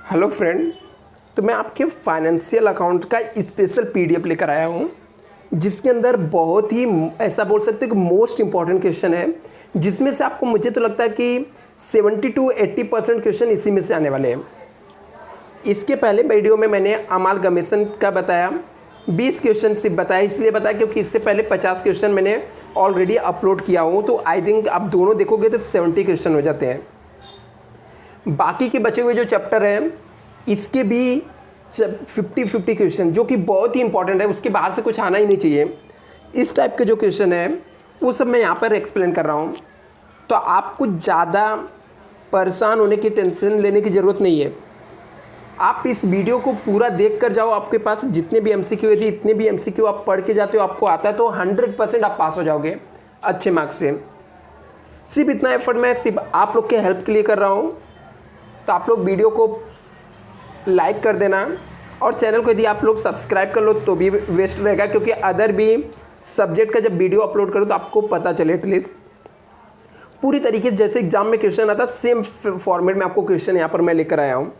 Hello friend. तो मैं आपके फाइनेंशियल अकाउंट का स्पेशल पीडीएफ लेकर आया हूँ, जिसके अंदर बहुत ही ऐसा बोल सकते हैं कि मोस्ट इम्पॉर्टेंट क्वेश्चन है, जिसमें से आपको मुझे तो लगता है कि 70 to 80% क्वेश्चन इसी में से आने वाले हैं। इसके पहले वीडियो में मैंने अमालगमेशन का बताया, 20 क्वेश्चन सिर्फ बताया, इसलिए बताया क्योंकि इससे पहले 50 क्वेश्चन मैंने ऑलरेडी अपलोड किया हूँ। तो आई थिंक आप दोनों देखोगे तो 70 क्वेश्चन हो जाते हैं। बाकी के बचे हुए जो चैप्टर हैं इसके भी 50-50 क्वेश्चन, जो कि बहुत ही इंपॉर्टेंट है, उसके बाहर से कुछ आना ही नहीं चाहिए। इस टाइप के जो क्वेश्चन है वो सब मैं यहाँ पर एक्सप्लेन कर रहा हूँ। तो आपको ज़्यादा परेशान होने की, टेंशन लेने की ज़रूरत नहीं है। आप इस वीडियो को पूरा देख कर जाओ, आपके पास जितने भी एमसीक्यू है, इतने भी एमसीक्यू आप पढ़ के जाते हो, आपको आता है तो 100% आप पास हो जाओगे अच्छे मार्क्स से। सिर्फ इतना एफर्ट मैं सिर्फ आप लोग के हेल्प के लिए कर रहा हूँ। तो आप लोग वीडियो को लाइक कर देना, और चैनल को यदि आप लोग सब्सक्राइब कर लो तो भी वेस्ट रहेगा, क्योंकि अदर भी सब्जेक्ट का जब वीडियो अपलोड करो तो आपको पता चले एटलीस्ट पूरी तरीके से जैसे एग्जाम में क्वेश्चन आता सेम फॉर्मेट में आपको क्वेश्चन यहाँ पर मैं लेकर आया हूँ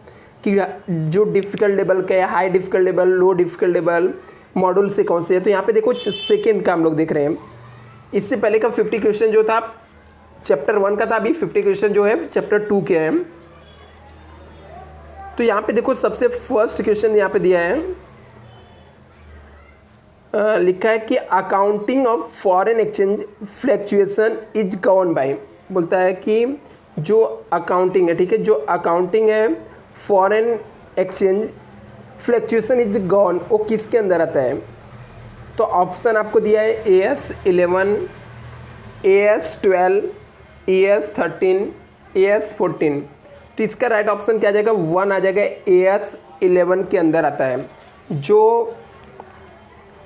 कि जो डिफ़िकल्ट लेवल का है, हाई डिफ़िकल्ट लेवल, लो डिफ़िकल्ट लेवल, मॉड्यूल से कौन से है। तो यहाँ पे देखो सेकेंड का हम लोग देख रहे हैं। इससे पहले का 50 क्वेश्चन जो था चैप्टर 1 का था, अभी 50 क्वेश्चन जो है चैप्टर 2 के हैं। तो यहाँ पे देखो सबसे फर्स्ट क्वेश्चन यहाँ पे दिया है, लिखा है कि accounting of foreign exchange fluctuation is govern by. बोलता है कि जो अकाउंटिंग है, ठीक है, जो अकाउंटिंग है foreign exchange fluctuation is govern, वो किसके अंदर आता है। तो ऑप्शन आपको दिया है AS11, AS12, AS13, AS14। तो इसका राइट ऑप्शन क्या आ जाएगा, 1 आ जाएगा। AS11 के अंदर आता है। जो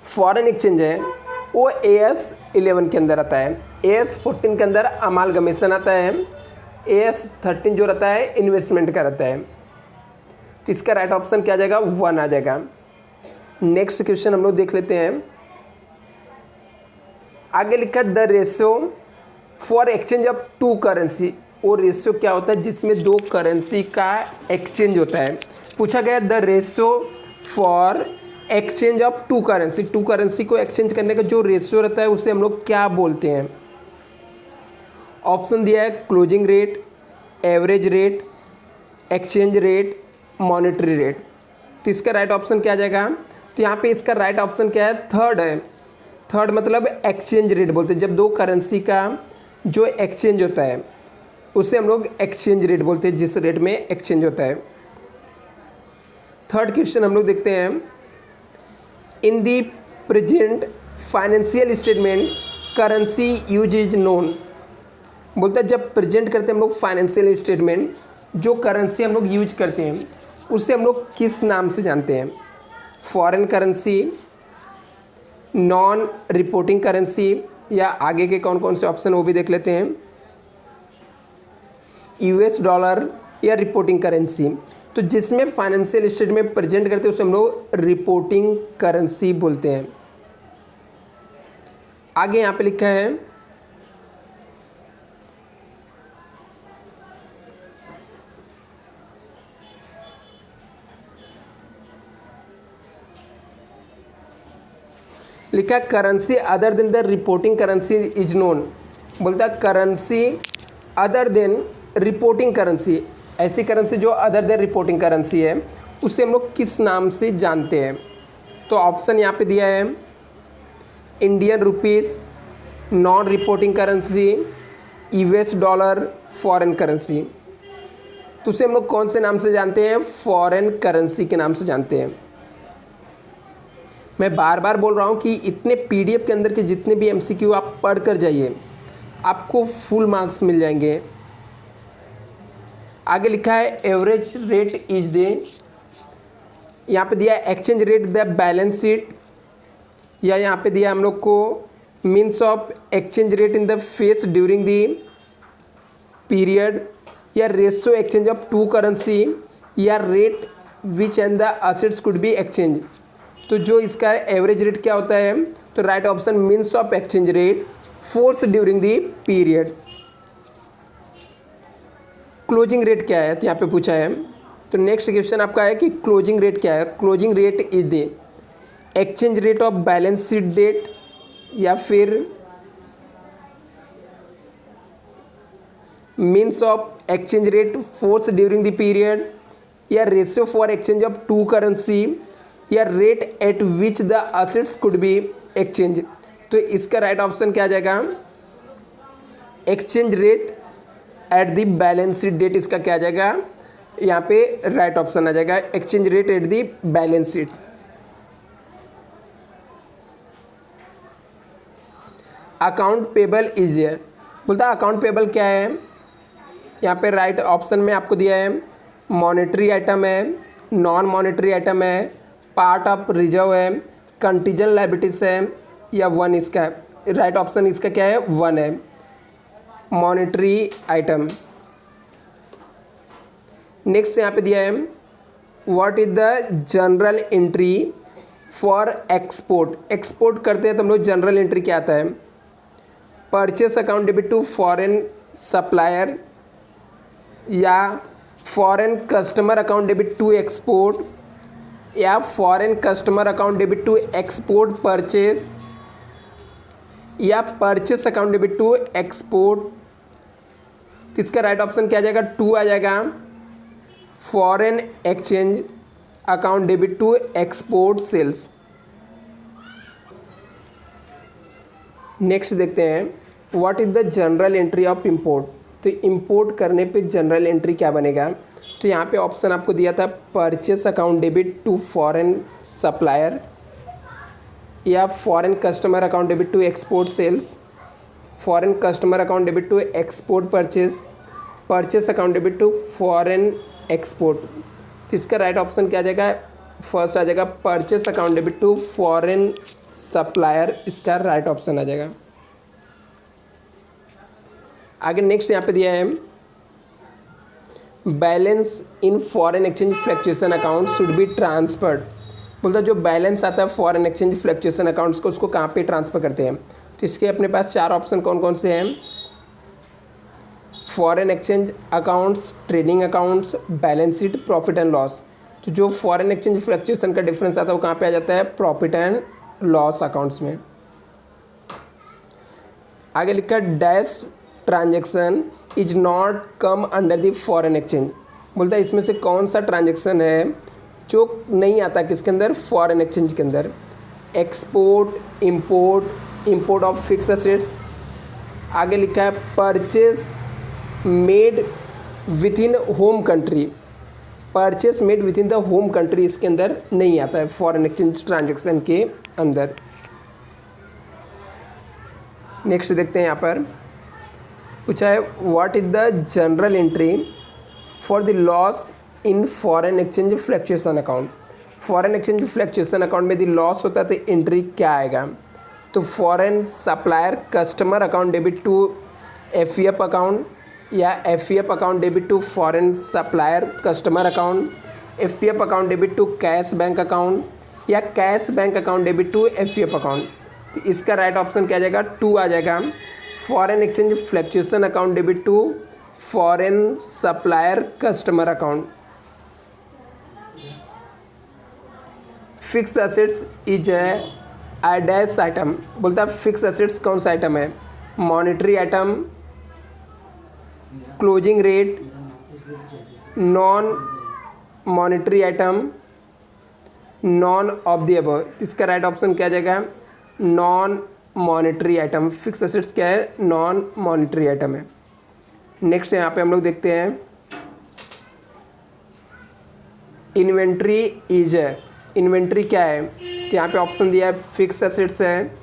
फॉरेन एक्सचेंज है वो AS11 के अंदर आता है। AS14 के अंदर अमालगमेशन आता है। AS13 जो रहता है इन्वेस्टमेंट का रहता है। तो इसका राइट ऑप्शन क्या आ जाएगा, 1 आ जाएगा। नेक्स्ट क्वेश्चन हम लोग देख लेते हैं। आगे लिखा the ratio for exchange of 2 currency. वो रेशियो क्या होता है जिसमें 2 करेंसी का एक्सचेंज होता है। पूछा गया the ratio for exchange of 2 currency. 2 currency को एक्सचेंज करने का जो रेशियो रहता है उसे हम लोग क्या बोलते हैं। ऑप्शन दिया है closing rate, average rate, exchange rate, monetary rate. तो इसका राइट ऑप्शन क्या आ जाएगा। तो यहाँ पे इसका राइट ऑप्शन क्या है, थर्ड है। थर्ड मतलब एक्सचेंज रेट बोलते हैं। जब 2 करेंसी का जो एक्सचेंज होता है उसे हम लोग एक्सचेंज रेट बोलते हैं, जिस रेट में एक्सचेंज होता है। थर्ड क्वेश्चन हम लोग देखते हैं। In the present financial statement currency use is known. बोलता है जब प्रेजेंट करते हैं हम लोग फाइनेंशियल स्टेटमेंट, जो करेंसी हम लोग यूज करते हैं उसे हम लोग किस नाम से जानते हैं। Foreign currency, non reporting currency, या आगे के कौन कौन से ऑप्शन वो भी देख लेते हैं। US डॉलर या रिपोर्टिंग करेंसी। तो जिसमें फाइनेंशियल स्टेटमेंट प्रेजेंट करते हैं उसे हम लोग रिपोर्टिंग करेंसी बोलते हैं। आगे यहाँ पे लिखा है currency other than the reporting currency is known. बोलता है currency other than reporting currency, ऐसी करेंसी जो अदर देन रिपोर्टिंग करेंसी है उसे हम लोग किस नाम से जानते हैं। तो ऑप्शन यहाँ पे दिया है Indian rupees, non reporting currency, US dollar, foreign currency. तो उसे हम लोग कौन से नाम से जानते हैं, फॉरेन करेंसी के नाम से जानते हैं। मैं बार बार बोल रहा हूँ कि इतने PDF के अंदर के जितने भी MCQ आप पढ़ कर जाइए, आपको फुल मार्क्स मिल जाएंगे। आगे लिखा है एवरेज रेट इज दे, यहाँ पे दिया है exchange rate the balance sheet, या यहाँ पे दिया हम लोग को means of exchange rate in the face during the period, या रेशियो एक्सचेंज ऑफ 2 करेंसी, या rate which and the assets could be exchange. तो जो इसका एवरेज रेट क्या होता है, तो right option means of exchange rate force during the period. Closing rate क्या है, तो यहाँ पे पूछा है तो नेक्स्ट क्वेश्चन आपका है कि क्लोजिंग रेट क्या है। Closing rate is the exchange rate of balance sheet date, या फिर means of exchange rate force during the period, या ratio for exchange of two currency, या rate at which the assets could be exchange. तो इसका right option क्या आ जाएगा, exchange rate at the balance sheet date. इसका क्या आ जाएगा, यहाँ पे राइट ऑप्शन आ जाएगा exchange rate at the balance sheet. Account payable is बोलता है अकाउंट पेबल क्या है। यहाँ पे राइट ऑप्शन में आपको दिया है मॉनेटरी आइटम है, नॉन मॉनेटरी आइटम है, पार्ट ऑफ रिजर्व है, कंटीजेंट लायबिलिटीज है, या वन। इसका राइट ऑप्शन इसका क्या है, वन है, मॉनेटरी आइटम। नेक्स्ट यहाँ पे दिया है what is the general entry for export. Export करते हैं तो हम लोग जनरल एंट्री क्या आता है, purchase account debit to foreign supplier, या foreign customer account debit to export, या foreign customer account debit to export purchase, या purchase account debit to export. तो इसका राइट ऑप्शन क्या आ जाएगा, टू आ जाएगा, foreign exchange account debit to export sales. Next देखते हैं what is the general entry of import. तो इंपोर्ट करने पे जनरल एंट्री क्या बनेगा, तो यहाँ पे ऑप्शन आपको दिया था purchase account debit to foreign supplier, या foreign customer account debit to export sales, foreign customer account debit to export purchase, purchase account debit to foreign export. तो इसका राइट ऑप्शन क्या आ जाएगा, फर्स्ट आ जाएगा purchase account debit to foreign supplier. इसका right option आ जाएगा। आगे नेक्स्ट यहाँ पे दिया है balance in foreign exchange fluctuation account should be transferred. बोलता है जो बैलेंस आता है फॉरेन एक्सचेंज फ्लक्चुएशन अकाउंट्स को, उसको कहाँ पे ट्रांसफ़र करते हैं। तो इसके अपने पास चार ऑप्शन कौन कौन से हैं, foreign exchange accounts, trading accounts, balance sheet, profit and loss. तो जो फॉरेन एक्सचेंज फ्लक्चुएशन का डिफरेंस आता है वो कहाँ पे आ जाता है, प्रॉफिट एंड लॉस अकाउंट्स में। आगे लिखा dash transaction is not come under the foreign exchange. बोलता है इसमें से कौन सा ट्रांजेक्शन है जो नहीं आता किसके अंदर, फॉरेन एक्सचेंज के अंदर। Export, import, import of fix assets. आगे लिखा है purchase made with in home country, purchase made with in the home country इसके अंदर नहीं आता है फॉरेन एक्सचेंज ट्रांजेक्शन के अंदर। नेक्स्ट देखते हैं यहाँ पर पूछा है what is the general entry for the loss in foreign exchange fluctuation account. Foreign exchange fluctuation account में यदि लॉस होता है तो एंट्री क्या आएगा, तो foreign supplier customer account debit to F account, या F account debit to foreign supplier customer account, F account debit to cash bank account, या cash bank account debit to F account. तो इसका right option क्या आ जाएगा, to आ जाएगा, foreign exchange fluctuation account debit to foreign supplier customer account. Fix assets is a dash item. बोलता है फिक्स असेट्स कौन सा आइटम है, monetary item, closing rate, non monetary item, none of the above. इसका right option क्या आ जाएगा, non monetary item. Fix assets क्या है, नॉन मॉनेटरी आइटम है। नेक्स्ट यहाँ पे हम लोग देखते हैं इन्वेंट्री इज है। इन्वेंट्री क्या है, तो यहाँ पे ऑप्शन दिया है फिक्स असेट्स है,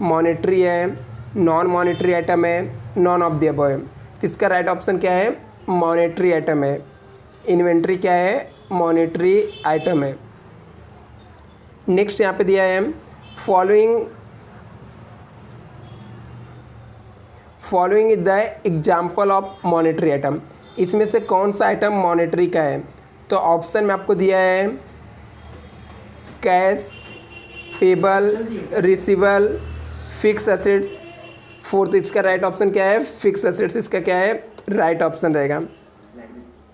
मॉनेटरी है, नॉन मॉनेटरी आइटम है, नॉन ऑफ द अबव है। तो इसका राइट ऑप्शन क्या है, मॉनेटरी आइटम है। इन्वेंट्री क्या है, मॉनेटरी आइटम है। नेक्स्ट यहाँ पे दिया है following is the example of monetary item. इसमें से कौन सा आइटम मॉनेटरी का है, तो ऑप्शन में आपको दिया है cash, payable, रिसीवल, fix assets. Fourth इसका राइट ऑप्शन क्या है, फिक्स असेट्स। इसका क्या है, राइट ऑप्शन रहेगा।